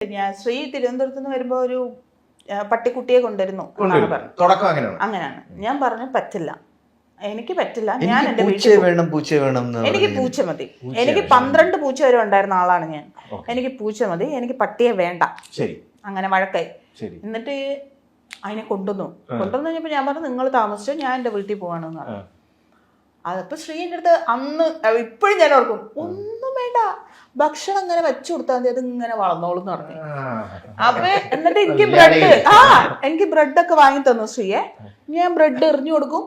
ഞാൻ ശ്രീ തിരുവനന്തപുരത്ത് നിന്ന് വരുമ്പോ ഒരു പട്ടിക്കുട്ടിയെ കൊണ്ടുവരുന്നു അങ്ങനെയാണ്. ഞാൻ പറഞ്ഞു പറ്റില്ല, എനിക്ക് പറ്റില്ല, ഞാൻ എന്റെ വീട്ടിൽ എനിക്ക് പൂച്ച മതി. എനിക്ക് 12 പൂച്ച വരെ ഉണ്ടായിരുന്ന ആളാണ് ഞാൻ. എനിക്ക് പൂച്ച മതി, എനിക്ക് പട്ടിയെ വേണ്ട. അങ്ങനെ വഴക്കായി. എന്നിട്ട് അതിനെ കൊണ്ടുവന്നു കഴിഞ്ഞപ്പോ ഞാൻ പറഞ്ഞു നിങ്ങൾ താമസിച്ചോ, ഞാൻ എന്റെ വീട്ടിൽ പോവാണെന്ന് പറഞ്ഞു. അതപ്പോ ശ്രീന്റെ അടുത്ത് അന്ന് ഇപ്പോഴും ഞാൻ ഓർക്കും, ഒന്നും വേണ്ട, ഭക്ഷണം ഇങ്ങനെ വെച്ചു കൊടുത്താൽ മതി, അത് ഇങ്ങനെ വളർന്നോളും എന്ന് പറഞ്ഞു. അപ്പൊ എന്നിട്ട് എനിക്ക് ബ്രെഡൊക്കെ വാങ്ങി തന്നു ശ്രീയെ. ഞാൻ ബ്രെഡ് എറിഞ്ഞു കൊടുക്കും,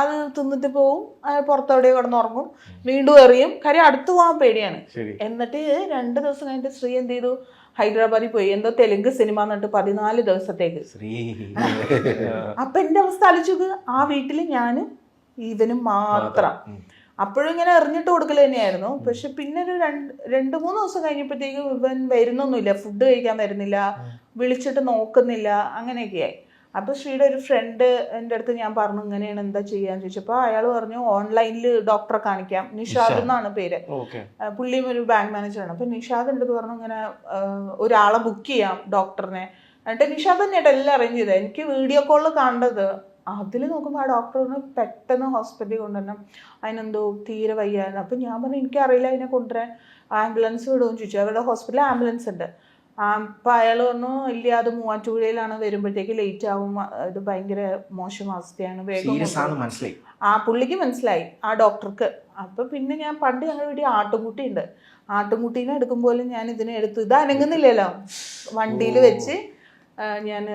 അത് തിന്നിട്ട് പോവും, പുറത്തെവിടെ കിടന്നുറങ്ങും, വീണ്ടും എറിയും. കാര്യം അടുത്ത് പോകാൻ പേടിയാണ്. എന്നിട്ട് 2 ദിവസം കഴിഞ്ഞിട്ട് ശ്രീ എന്ത് ചെയ്തു, ഹൈദരാബാദിൽ പോയി, എന്തോ തെലുങ്ക് സിനിമ എന്നിട്ട് 14 ദിവസത്തേക്ക്. അപ്പൊ എന്റെ അവസ്ഥ ആലോചിച്ചത്, ആ വീട്ടില് ഞാനും ഇവനും മാത്രം. അപ്പോഴും ഇങ്ങനെ എറിഞ്ഞിട്ട് കൊടുക്കൽ തന്നെയായിരുന്നു. പക്ഷെ പിന്നെ ഒരു 2-3 ദിവസം കഴിഞ്ഞപ്പോഴത്തേക്കും ഇവൻ വരുന്നൊന്നുമില്ല, ഫുഡ് കഴിക്കാൻ വരുന്നില്ല, വിളിച്ചിട്ട് നോക്കുന്നില്ല, അങ്ങനെയൊക്കെയായി. അപ്പൊ ശ്രീയുടെ ഒരു ഫ്രണ്ട് എൻ്റെ അടുത്ത് ഞാൻ പറഞ്ഞു ഇങ്ങനെയാണ്, എന്താ ചെയ്യാന്ന് ചോദിച്ചപ്പോ അയാൾ പറഞ്ഞു ഓൺലൈനിൽ ഡോക്ടറെ കാണിക്കാം. നിഷാദ് എന്നാണ് പേര്, പുള്ളിയും ഒരു ബാങ്ക് മാനേജറാണ്. അപ്പൊ നിഷാദ് എൻ്റെ അടുത്ത് പറഞ്ഞു ഇങ്ങനെ ഒരാളെ ബുക്ക് ചെയ്യാം ഡോക്ടറിനെ. എന്നിട്ട് നിഷാദ് തന്നെയായിട്ട് എല്ലാം അറേഞ്ച് ചെയ്തത്. എനിക്ക് വീഡിയോ കോളിൽ കണ്ടത്. അതിൽ നോക്കുമ്പോൾ ആ ഡോക്ടറിന് പെട്ടെന്ന് ഹോസ്പിറ്റലിൽ കൊണ്ടുവരണം, അതിനെന്തോ തീരെ വയ്യായിരുന്നു. അപ്പം ഞാൻ പറഞ്ഞു എനിക്കറിയില്ല, അതിനെ കൊണ്ടുവരാൻ ആംബുലൻസ് വിടുമെന്ന് ചോദിച്ചു. അവരുടെ ഹോസ്പിറ്റലിൽ ആംബുലൻസ് ഉണ്ട്. അപ്പം അയാൾ പറഞ്ഞു ഇല്ല, അത് മൂവാറ്റുപുഴയിലാണ്, വരുമ്പോഴത്തേക്ക് ലേറ്റ് ആവും, ഇത് ഭയങ്കര മോശം അവസ്ഥയാണ്, വേഗം. പുള്ളിക്ക് മനസ്സിലായി, ആ ഡോക്ടർക്ക്. അപ്പം പിന്നെ ഞാൻ പണ്ട് ഞങ്ങളുടെ വീട്ടിൽ ആട്ടുംകുട്ടി ഉണ്ട്, ആട്ടുംകുട്ടീനെ എടുക്കുമ്പോഴും ഞാൻ ഇതിനെ എടുത്തു, ഇത് അനങ്ങുന്നില്ലല്ലോ, വണ്ടിയിൽ വെച്ച് ഞാൻ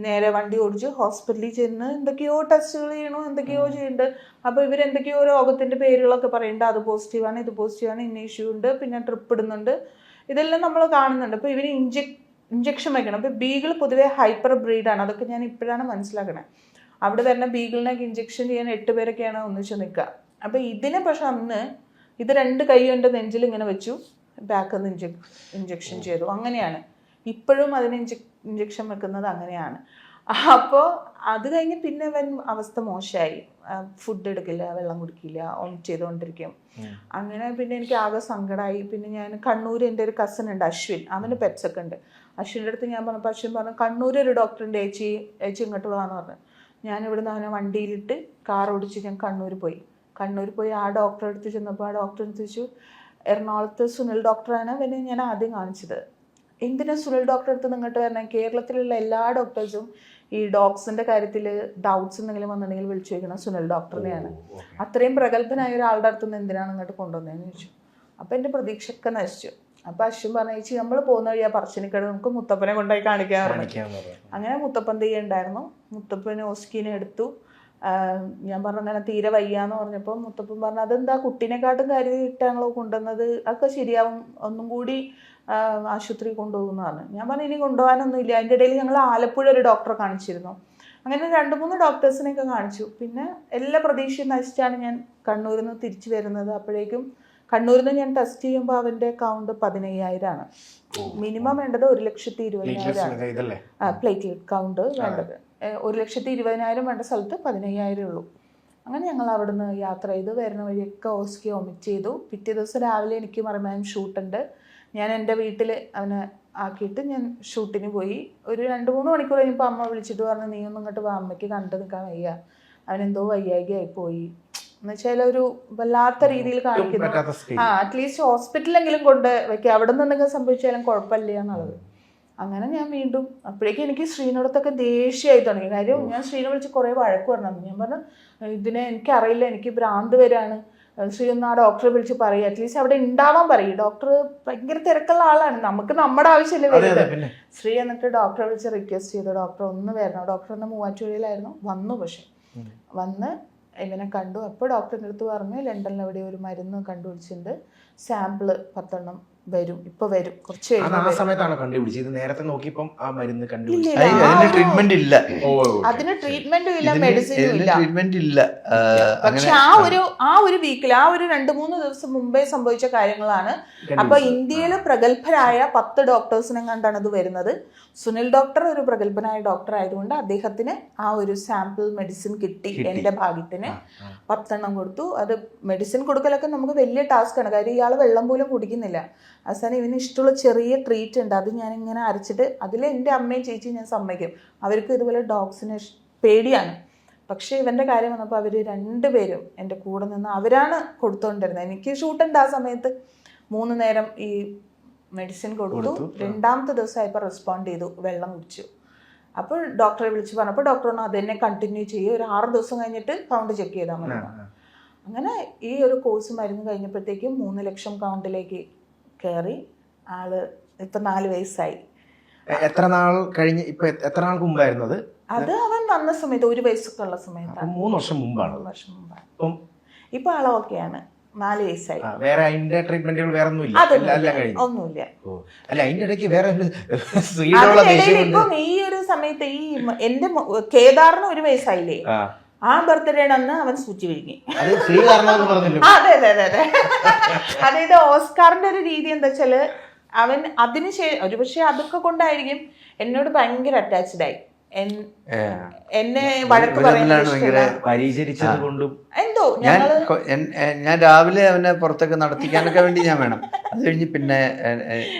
നേരെ വണ്ടി ഓടിച്ച് ഹോസ്പിറ്റലിൽ ചെന്ന് എന്തൊക്കെയോ ടെസ്റ്റുകൾ ചെയ്യണോ, എന്തൊക്കെയോ ചെയ്യുന്നുണ്ട്. അപ്പോൾ ഇവരെന്തൊക്കെയോ രോഗത്തിൻ്റെ പേരുകളൊക്കെ പറയുന്നുണ്ട്, അത് പോസിറ്റീവാണ്, ഇത് പോസിറ്റീവാണ്, ഇന്ന ഇഷ്യൂ ഉണ്ട്, പിന്നെ ട്രിപ്പ് ഇടുന്നുണ്ട്, ഇതെല്ലാം നമ്മൾ കാണുന്നുണ്ട്. അപ്പോൾ ഇവർ ഇഞ്ചക്ഷൻ വയ്ക്കണം. അപ്പോൾ ബീഗിൾ പൊതുവേ ഹൈപ്പർ ബ്രീഡാണ്, അതൊക്കെ ഞാൻ ഇപ്പോഴാണ് മനസ്സിലാക്കണേ. അവിടെ തന്നെ ബീഗിളിനൊക്കെ ഇഞ്ചക്ഷൻ ചെയ്യാൻ 8 പേരൊക്കെയാണ് ഒന്നിച്ച് നിൽക്കുക. അപ്പോൾ ഇതിനെ പക്ഷെ അന്ന് ഇത് 2 കൈ കൊണ്ട് നെഞ്ചിൽ ഇങ്ങനെ വെച്ചു, ബാക്കിൽ നിന്ന് ഇഞ്ചക്ഷൻ ചെയ്തു. അങ്ങനെയാണ് ഇപ്പോഴും അതിന് ഇഞ്ചക്ഷൻ വെക്കുന്നത്, അങ്ങനെയാണ്. അപ്പോൾ അത് കഴിഞ്ഞ് പിന്നെ അവസ്ഥ മോശമായി, ഫുഡ് എടുക്കില്ല, വെള്ളം കുടിക്കില്ല, വോമിറ്റ് ചെയ്തുകൊണ്ടിരിക്കും. അങ്ങനെ പിന്നെ എനിക്ക് ആകെ സങ്കടമായി. പിന്നെ ഞാൻ കണ്ണൂർ, എൻ്റെ ഒരു കസിൻ ഉണ്ട് അശ്വിൻ, അവന് പെറ്റ്സ് ഒക്കെ ഉണ്ട്. അശ്വിൻ്റെ അടുത്ത് ഞാൻ പറഞ്ഞപ്പോൾ അശ്വിൻ പറഞ്ഞു കണ്ണൂർ ഒരു ഡോക്ടറുണ്ട്, ചേച്ചി ഇങ്ങോട്ട് പോകാമെന്ന് പറഞ്ഞു. ഞാൻ ഇവിടുന്ന് അവനെ വണ്ടിയിലിട്ട് കാർ ഓടിച്ച് ഞാൻ കണ്ണൂർ പോയി. ആ ഡോക്ടറെ അടുത്ത് ചെന്നപ്പോൾ ആ ഡോക്ടർ ചോദിച്ചു, എറണാകുളത്ത് സുനിൽ ഡോക്ടറാണ് അവനെ ഞാൻ ആദ്യം കാണിച്ചത്. എന്തിനാ സുനിൽ ഡോക്ടറെ അടുത്ത് നിങ്ങോട്ട് വരണം, കേരളത്തിലുള്ള എല്ലാ ഡോക്ടേഴ്സും ഈ ഡോഗ്സിന്റെ കാര്യത്തിൽ ഡൗട്ട്സ് എന്തെങ്കിലും വന്നിട്ടുണ്ടെങ്കിൽ വിളിച്ചു ചോദിക്കണം സുനിൽ ഡോക്ടറിനെയാണ്. അത്രയും പ്രഗത്ഭനായ ഒരാളുടെ അടുത്തുനിന്ന് എന്തിനാണ് ഇങ്ങോട്ട് കൊണ്ടുവന്നതെന്ന് ചോദിച്ചു. അപ്പം എൻ്റെ പ്രതീക്ഷയൊക്കെ നശിച്ചു. അപ്പം അശ്വിൻ പറഞ്ഞു ചേച്ചി നമ്മൾ പോകുന്ന വഴി ആ പറശ്ശിനിക്കട, നമുക്ക് മുത്തപ്പനെ കൊണ്ടുപോയി കാണിക്കാൻ പറഞ്ഞു. അങ്ങനെ മുത്തപ്പൻ തെയ്യം ഉണ്ടായിരുന്നു, മുത്തപ്പന് ഓസ്കീനെ എടുത്തു. ഞാൻ പറഞ്ഞു അങ്ങനെ തീരെ വയ്യാന്ന് പറഞ്ഞപ്പോൾ മുത്തപ്പൻ പറഞ്ഞു അതെന്താ കുട്ടീനെക്കാട്ടും കാര്യമായിട്ട് ഞങ്ങൾ കൊണ്ടുവന്നത്, അതൊക്കെ ശരിയാവും, ഒന്നും കൂടി ആശുപത്രി കൊണ്ടുപോകുന്ന പറഞ്ഞു. ഞാൻ പറഞ്ഞു ഇനി കൊണ്ടുപോകാനൊന്നും ഇല്ല. അതിൻ്റെ ഇടയിൽ ഞങ്ങൾ ആലപ്പുഴ ഒരു ഡോക്ടറെ കാണിച്ചിരുന്നു. അങ്ങനെ 2-3 ഡോക്ടേഴ്സിനെയൊക്കെ കാണിച്ചു. പിന്നെ എല്ലാ പ്രതീക്ഷയും നശിച്ചാണ് ഞാൻ കണ്ണൂരിൽ നിന്ന് തിരിച്ചു വരുന്നത്. അപ്പോഴേക്കും കണ്ണൂരിൽ നിന്ന് ഞാൻ ടെസ്റ്റ് ചെയ്യുമ്പോൾ അവൻ്റെ കൗണ്ട് 15,000 മിനിമം വേണ്ടത് 1,20,000 പ്ലേറ്റ്ലെറ്റ് കൗണ്ട് വേണ്ടത്. 1,20,000 വേണ്ട സ്ഥലത്ത് 15,000 ഉള്ളൂ. അങ്ങനെ ഞങ്ങൾ അവിടുന്ന് യാത്ര ചെയ്ത് വരുന്ന വഴിയൊക്കെ ഓസ്കി വോമിറ്റ് ചെയ്തു. പിറ്റേ ദിവസം രാവിലെ എനിക്ക് മറിമായം ഷൂട്ടുണ്ട്. ഞാൻ എൻ്റെ വീട്ടിൽ അവനെ ആക്കിയിട്ട് ഞാൻ ഷൂട്ടിന് പോയി. ഒരു 2-3 മണിക്കൂർ കഴിഞ്ഞപ്പോൾ അമ്മ വിളിച്ചിട്ട് പറഞ്ഞു നീ ഒന്നും ഇങ്ങോട്ട് വാ, അമ്മയ്ക്ക് കണ്ടു നിൽക്കാൻ വയ്യ, അവനെന്തോ വയ്യായികയായി പോയി എന്ന് വെച്ചാൽ ഒരു വല്ലാത്ത രീതിയിൽ കാണിക്കുന്നു. അറ്റ്ലീസ്റ്റ് ഹോസ്പിറ്റലെങ്കിലും കൊണ്ട് വയ്ക്കുക, അവിടെ നിന്ന് എന്തെങ്കിലും സംഭവിച്ചാലും കുഴപ്പമില്ല എന്നുള്ളത്. അങ്ങനെ ഞാൻ വീണ്ടും അപ്പോഴേക്കും എനിക്ക് ശ്രീനോടത്തൊക്കെ ദേഷ്യമായി തുടങ്ങി. കാര്യം ഞാൻ ശ്രീനെ വിളിച്ച് കുറേ വഴക്ക് പറഞ്ഞു. ഞാൻ പറഞ്ഞു ഇതിനെ എനിക്കറിയില്ല, എനിക്ക് ഭ്രാന്ത് വരാണ്, ശ്രീ ഒന്ന് ആ ഡോക്ടറെ വിളിച്ച് പറയും, അറ്റ്ലീസ്റ്റ് അവിടെ ഉണ്ടാവാൻ പറയും, ഡോക്ടർ ഭയങ്കര തിരക്കുള്ള ആളാണ്, നമുക്ക് നമ്മുടെ ആവശ്യമല്ലേ വരുന്നത്. ശ്രീ എന്നിട്ട് ഡോക്ടറെ വിളിച്ച് റിക്വസ്റ്റ് ചെയ്തു ഡോക്ടർ ഒന്ന് വരണം. ഡോക്ടർ ഒന്ന് മൂവാറ്റുപുഴയിലായിരുന്നു, വന്നു. പക്ഷെ വന്ന് ഇവനെ കണ്ടു. അപ്പോൾ ഡോക്ടറിൻ്റെ അടുത്ത് പറഞ്ഞു ലണ്ടനിൽ എവിടെ ഒരു മരുന്ന് കണ്ടുപിടിച്ചിട്ടുണ്ട്, സാമ്പിള് 10 വരും, ഇപ്പൊ വരും, കുറച്ച് അതിന് ട്രീറ്റ്മെന്റും ഇല്ല, മെഡിസിനും ഇല്ല. പക്ഷെ ആ ഒരു വീക്കിൽ, ആ ഒരു 2-3 ദിവസം മുമ്പേ സംഭവിച്ച കാര്യങ്ങളാണ്. അപ്പൊ ഇന്ത്യയിലെ പ്രഗത്ഭരായ 10 ഡോക്ടേഴ്സിനെ കണ്ടാണ് ഇത് വരുന്നത്. സുനിൽ ഡോക്ടർ ഒരു പ്രഗത്ഭനായ ഡോക്ടർ ആയതുകൊണ്ട് അദ്ദേഹത്തിന് ആ ഒരു സാമ്പിൾ മെഡിസിൻ കിട്ടി. എന്റെ ഭാഗ്യത്തിന് 10 കൊടുത്തു. അത് മെഡിസിൻ കൊടുക്കലൊക്കെ നമുക്ക് വലിയ ടാസ്ക്കാണ്, കാര്യം ഇയാൾ വെള്ളം പോലും കുടിക്കുന്നില്ല. അവസാനം ഇവന് ഇഷ്ടമുള്ള ചെറിയ ട്രീറ്റ് ഉണ്ട്, അത് ഞാനിങ്ങനെ അരച്ചിട്ട് അതിൽ എൻ്റെ അമ്മയും ചേച്ചിയും ഞാൻ സമ്മതിക്കും, അവർക്ക് ഇതുപോലെ ഡോഗ്സിനെ പേടിയാണ്. പക്ഷേ ഇവൻ്റെ കാര്യം വന്നപ്പോൾ അവർ രണ്ടുപേരും എൻ്റെ കൂടെ നിന്ന് അവരാണ് കൊടുത്തുകൊണ്ടിരുന്നത്. എനിക്ക് ഷൂട്ടുണ്ട് ആ സമയത്ത്. 3 നേരം ഈ മെഡിസിൻ കൊടുത്തു. 2ാമത്തെ ദിവസമായപ്പോൾ റെസ്പോണ്ട് ചെയ്തു, വെള്ളം കുടിച്ചു. അപ്പോൾ ഡോക്ടറെ വിളിച്ച് പറഞ്ഞപ്പോൾ ഡോക്ടർ പറഞ്ഞു അതെന്നെ കണ്ടിന്യൂ ചെയ്യും, ഒരു 6 ദിവസം കഴിഞ്ഞിട്ട് കൗണ്ട് ചെക്ക് ചെയ്താൽ മതി. അങ്ങനെ ഈ ഒരു കോഴ്സ് മരുന്ന് കഴിഞ്ഞപ്പോഴത്തേക്കും 3 ലക്ഷം കൗണ്ടിലേക്ക് കയറി. ആള് ഇപ്പം 4 വയസ്സായി. എത്ര നാൾ കഴിഞ്ഞ്, ഇപ്പൊ എത്ര നാൾക്ക് മുമ്പായിരുന്നത്? അത് അവൻ വന്ന സമയത്ത് 1 വയസ്സൊക്കെ ഉള്ള സമയത്താണ്. 3 വർഷം മുമ്പാണ്. 3 വർഷം മുമ്പാണ്. ഇപ്പൊ ആള് ഓക്കെയാണ്, 4 വയസ്സായി. വേറെ അതിന്റെ ട്രീറ്റ്മെന്റുകൾ വേറെ ഒന്നുമില്ല? ഒന്നുമില്ല. അല്ല, അതിന്റെ ഇടയ്ക്ക് വേറെ ഇപ്പം ഈ ഒരു സമയത്ത് ഈ എന്റെ കേദാറിന് 1 വയസ്സായില്ലേ, ആ ബർത്ത്ഡേയുടെ അന്ന് അവൻ സൂചി വിഴുങ്ങി. അതെ അതെ അതെ അതെ. അതായത് ഓസ്കാറിന്റെ ഒരു രീതി എന്താ വെച്ചാല് അവൻ ഒരു പക്ഷെ അതൊക്കെ കൊണ്ടായിരിക്കും എന്നോട് ഭയങ്കര അറ്റാച്ച്ഡ് ആയി. എന്നെ വഴക്ക് പരിചരിച്ചതുകൊണ്ടും എന്തോ ഞാൻ രാവിലെ അവനെ പുറത്തൊക്കെ നടത്തിക്കാനൊക്കെ വേണ്ടി ഞാൻ വേണം, അത് കഴിഞ്ഞ് പിന്നെ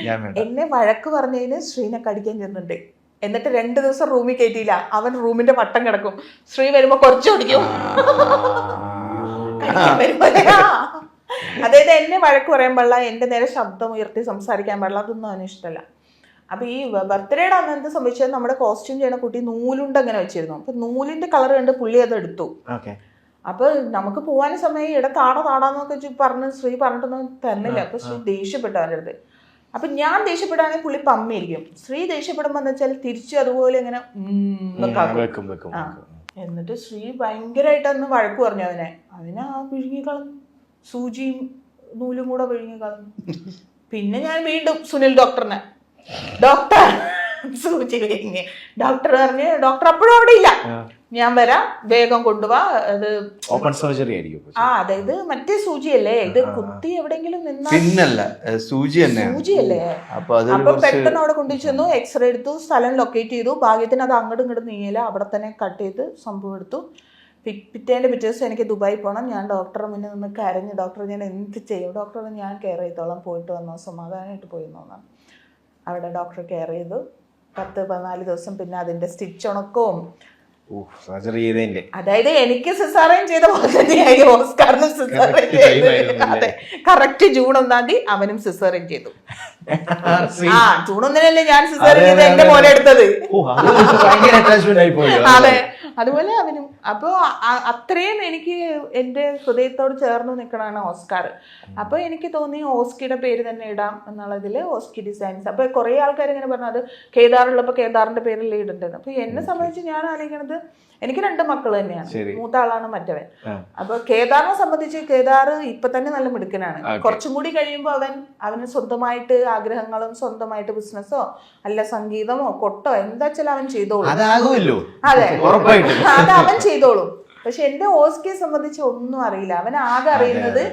ഞാൻ വേണം. എന്നെ വഴക്ക് പറഞ്ഞതിന് ശ്രീനെ കടിക്കാൻ ചെന്നുണ്ട്. എന്നിട്ട് 2 ദിവസം റൂമിൽ കയറ്റിയില്ല. അവൻ റൂമിന്റെ വട്ടം കിടക്കും. ശ്രീ വരുമ്പോ കുറച്ചോടിക്കും. അതായത് എന്നെ വഴക്ക് പറയാൻ പാടില്ല, എന്റെ നേരെ ശബ്ദം ഉയർത്തി സംസാരിക്കാൻ പാടില്ല, അതൊന്നും അവന് ഇഷ്ടമല്ല. അപ്പൊ ഈ ബർത്ത്ഡേയുടെ അന്ന് എന്ത് സംഭവിച്ചത്, നമ്മുടെ കോസ്റ്റ്യൂം ചെയ്യുന്ന കുട്ടി നൂലുണ്ട് അങ്ങനെ വെച്ചിരുന്നു. അപ്പൊ നൂലിന്റെ കളർ കണ്ട് പുള്ളി അത് എടുത്തു. അപ്പൊ നമുക്ക് പോകാൻ സമയം താടാന്നൊക്കെ പറഞ്ഞ് ശ്രീ പറഞ്ഞിട്ടൊന്നും തന്നില്ല. അപ്പൊ ശ്രീ ദേഷ്യപ്പെട്ടു അവൻ്റെ അടുത്ത്. അപ്പൊ ഞാൻ ദേഷ്യപ്പെടുകയാണെങ്കിൽ പുള്ളി പമ്മിയിരിക്കും. ശ്രീ ദേഷ്യപ്പെടുമ്പോ എന്ന് വെച്ചാൽ തിരിച്ചു അതുപോലെ ഇങ്ങനെ എന്നിട്ട് ശ്രീ ഭയങ്കരമായിട്ട് അന്ന് വഴക്ക് പറഞ്ഞു അവനെ വിഴുങ്ങി കളഞ്ഞു, സൂചിയും നൂലും കൂടെ വിഴുങ്ങി കളഞ്ഞു. പിന്നെ ഞാൻ വീണ്ടും സുനിൽ ഡോക്ടറിനെ, ഡോക്ടർ സൂചി വിഴുങ്ങി. ഡോക്ടർ പറഞ്ഞ് ഡോക്ടർ അപ്പോഴും അവിടെ ഇല്ല, ഞാൻ വരാം, വേഗം കൊണ്ടുപോവാ, അത് ഓപ്പൺ സർജറി ആയിരിക്കും. അതായത് മറ്റേ സൂചിയല്ലേ, ഇത് കുത്തി എവിടെയെങ്കിലും നിന്നല്ല, സൂചിയല്ലേ. അപ്പൊ പെട്ടെന്ന് അവിടെ കൊണ്ടുവച്ചു, എക്സ്റേ എടുത്തു, സ്ഥലം ലൊക്കേറ്റ് ചെയ്തു. ഭാഗ്യത്തിന് അത് അങ്ങോട്ടും ഇങ്ങോട്ടും നീങ്ങിയില്ല, അവിടെ തന്നെ കട്ട് ചെയ്ത് സംഭവം എടുത്തു. പിറ്റേ ദിവസം എനിക്ക് ദുബായി പോകണം. ഞാൻ ഡോക്ടറെ മുന്നിൽ നിന്ന് കരഞ്ഞു, ഡോക്ടർ ഞാൻ എന്ത് ചെയ്യും, ഡോക്ടർ ഞാൻ കെയർ ചെയ്തോളാം, പോയിട്ട് വന്നോ, സമാധാനമായിട്ട് പോയി നോക്കാം. അവിടെ ഡോക്ടർ കെയർ ചെയ്തു. 10-14 ദിവസം പിന്നെ അതിന്റെ സ്റ്റിച്ച് ഉണക്കവും സർജറി ചെയ്തതിന്റെ, അതായത് എനിക്ക് സിസേറിയൻ ചെയ്ത പോലെ തന്നെയായി ഓസ്കാറിനും സിസേറിയൻ ചെയ്തു. അതെ, കറക്റ്റ് ജൂൺ 1-ാം തീയതി അവനും സിസേറിയൻ ചെയ്തു. ജൂൺ 1-നല്ലേ ഞാൻ സിസേറിയൻ ചെയ്ത് എന്റെ മോനെ എടുത്തത്. അതെ, അതുപോലെ അവനും. അപ്പൊ അത്രയും എനിക്ക് എന്റെ ഹൃദയത്തോട് ചേർന്ന് നിൽക്കണതാണ് ഓസ്കാർ. അപ്പൊ എനിക്ക് തോന്നി ഓസ്കിയുടെ പേര് തന്നെ ഇടാം എന്നുള്ളതില് ഓസ്കി ഡിസൈൻസ്. അപ്പൊ കുറെ ആൾക്കാർ ഇങ്ങനെ പറഞ്ഞു അത് കേദാറുള്ളപ്പോ കേദാറിന്റെ പേരിൽ ഇടുന്നുണ്ട്. അപ്പൊ എന്നെ സംബന്ധിച്ച് ഞാൻ ആലോചിക്കണത്, എനിക്ക് 2 മക്കൾ തന്നെയാണ്, മൂത്ത ആളാണ് മറ്റവൻ. അപ്പൊ കേദാറിനെ സംബന്ധിച്ച് കേദാർ ഇപ്പൊ തന്നെ നല്ല മിടുക്കനാണ്. കുറച്ചും കൂടി കഴിയുമ്പോൾ അവന് സ്വന്തമായിട്ട് ആഗ്രഹങ്ങളും സ്വന്തമായിട്ട് ബിസിനസ്സോ അല്ല സംഗീതമോ കൊട്ടോ എന്താ വെച്ചാൽ അവൻ ചെയ്തോളും. അതെ, അത് അവൻ ചെയ്തോളും. പക്ഷെ എന്റെ ഓസ്കിയെ സംബന്ധിച്ച് ഒന്നും അറിയില്ല. അവൻ ആകെ അറിയുന്നത്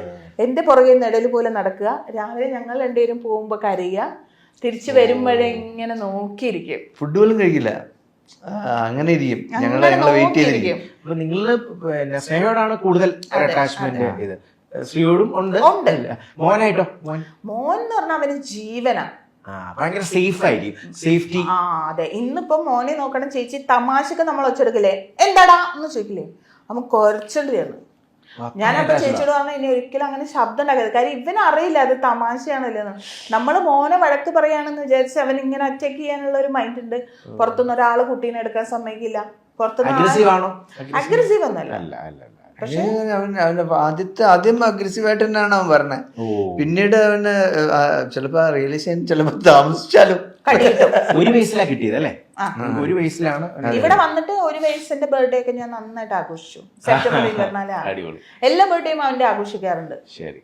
എന്റെ പുറകെ നിഴല് പോലെ നടക്കുക, രാവിലെ ഞങ്ങൾ 2 പേരും പോകുമ്പോ കരയുക, തിരിച്ചു വരുമ്പോഴേ ഇങ്ങനെ നോക്കിയിരിക്കും, ഫുഡ് പോലും കഴിക്കില്ല, അങ്ങനെ ഇരിക്കും, ഞങ്ങളെ വെയിറ്റ് ചെയ്തിരിക്കും. അപ്പൊ നിങ്ങള് സ്നേഹയോടാണ് കൂടുതൽ അറ്റാച്ച്മെന്റ്? ഇത് ശ്രീയോടും ഉണ്ട്. മോനായിട്ടോ? മോൻ എന്ന് പറഞ്ഞാൽ അവന് ജീവനാ, ഭയങ്കര സേഫ് ആയിരിക്കും, സേഫ്റ്റി. അതെ, ഇന്നിപ്പോ മോനെ നോക്കണം ചേച്ചി, തമാശക്ക് നമ്മൾ ഒച്ചെടുക്കില്ലേ, എന്താടാ എന്ന് ചോദിക്കില്ലേ, അവൻ കുറച്ചുണ്ട് ചേർന്ന്. ഞാനപ്പോ ചേച്ചിയോട് പറഞ്ഞ ഇനി ഒരിക്കലും അങ്ങനെ ശബ്ദം ഉണ്ടാക്കരുത്, കാര്യം ഇവനറിയില്ല അത് തമാശയാണല്ലോ. നമ്മള് മോനെ വഴക്ക് പറയാണെന്ന് വിചാരിച്ച് അവൻ ഇങ്ങനെ അറ്റാക്ക് ചെയ്യാനുള്ള ഒരു മൈൻഡ് ഉണ്ട്. പുറത്തുനിന്ന് ഒരാള് കുട്ടീനെ എടുക്കാൻ സമ്മതിക്കില്ല. പുറത്തുനിന്ന് അഗ്രസീവ് ഒന്നല്ല, പക്ഷേ ആദ്യം അഗ്രസീവായിട്ട് തന്നെയാണ് അവൻ പറഞ്ഞത്. പിന്നീട് അവന് ചിലപ്പോ റിയലൈസ് ചെയ്യാൻ ചിലപ്പോ താമസിച്ചാലും. 1 വയസ്സിലാ കിട്ടിയത് അല്ലേ? 1 വയസ്സിലാണ് ഇവിടെ വന്നിട്ട്. 1 വയസ്സിന്റെ ബർത്ത്ഡേ ഒക്കെ ഞാൻ നന്നായിട്ട് ആഘോഷിച്ചു. സെപ്റ്റംബർ 24 എല്ലാ ബർത്ത്ഡേയും അവന്റെ ആഘോഷിക്കാറുണ്ട്. ശരി.